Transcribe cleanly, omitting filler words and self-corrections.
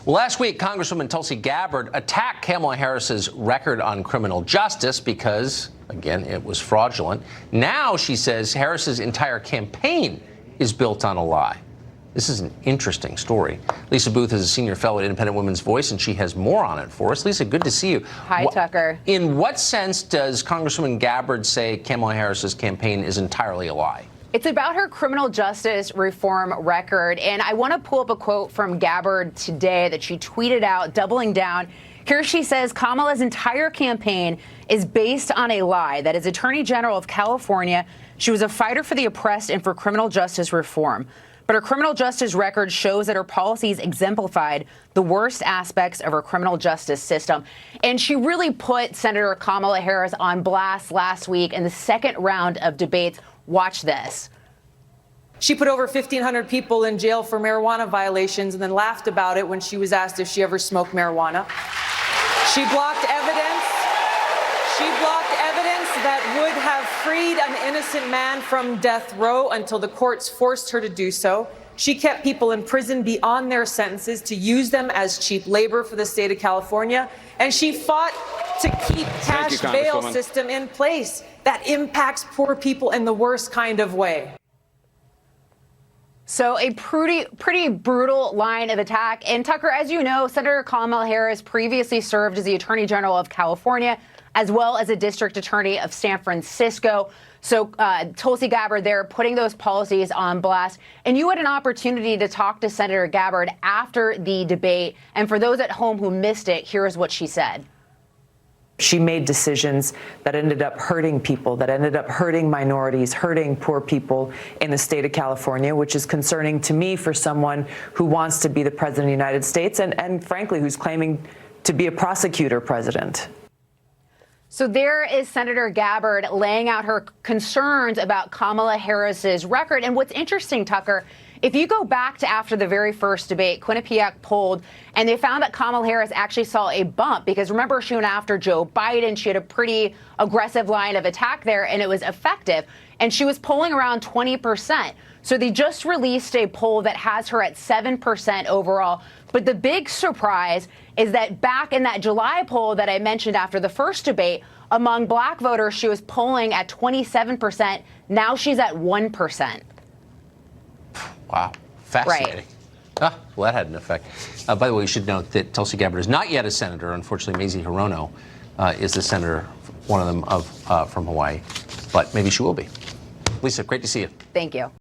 Well, last week, Congresswoman Tulsi Gabbard attacked Kamala Harris's record on criminal justice because, again, it was fraudulent. Now she says Harris's entire campaign is built on a lie. This is an interesting story. Lisa Booth is a senior fellow at Independent Women's Voice, and she has more on it for us. Lisa, good to see you. Hi, Tucker. In what sense does Congresswoman Gabbard say Kamala Harris's campaign is entirely a lie? It's about her criminal justice reform record, and I want to pull up a quote from Gabbard today that she tweeted out, doubling down. Here she says Kamala's entire campaign is based on a lie. That as Attorney General of California, she was a fighter for the oppressed and for criminal justice reform. But her criminal justice record shows that her policies exemplified the worst aspects of her criminal justice system. And she really put Senator Kamala Harris on blast last week in the second round of debates. Watch this. She put over 1,500 people in jail for marijuana violations and then laughed about it when she was asked if she ever smoked marijuana. She blocked evidence. She blocked evidence that would have freed an innocent man from death row until the courts forced her to do so. She kept people in prison beyond their sentences to use them as cheap labor for the state of California. And she fought to keep cash bail system in place that impacts poor people in the worst kind of way. So a pretty brutal line of attack. And Tucker, as you know, Senator Kamala Harris previously served as the Attorney General of California, as well as a district attorney of San Francisco. So Tulsi Gabbard there putting those policies on blast. And you had an opportunity to talk to Senator Gabbard after the debate. And for those at home who missed it, here's what she said. She made decisions that ended up hurting people, that ended up hurting minorities, hurting poor people in the state of California, which is concerning to me for someone who wants to be the president of the United States and frankly, who's claiming to be a prosecutor president. So there is Senator Gabbard laying out her concerns about Kamala Harris's record. And what's interesting, Tucker, if you go back to after the very first debate, Quinnipiac polled, and they found that Kamala Harris actually saw a bump because remember, she went after Joe Biden. She had a pretty aggressive line of attack there, and it was effective. And she was polling around 20%. So they just released a poll that has her at 7% overall. But the big surprise is that back in that July poll that I mentioned after the first debate, among black voters, she was polling at 27%. Now she's at 1%. Wow. Fascinating. Right. Well, that had an effect. By the way, you should note that Tulsi Gabbard is not yet a senator. Unfortunately, Mazie Hirono is the senator, one of them from Hawaii. But maybe she will be. Lisa, great to see you. Thank you.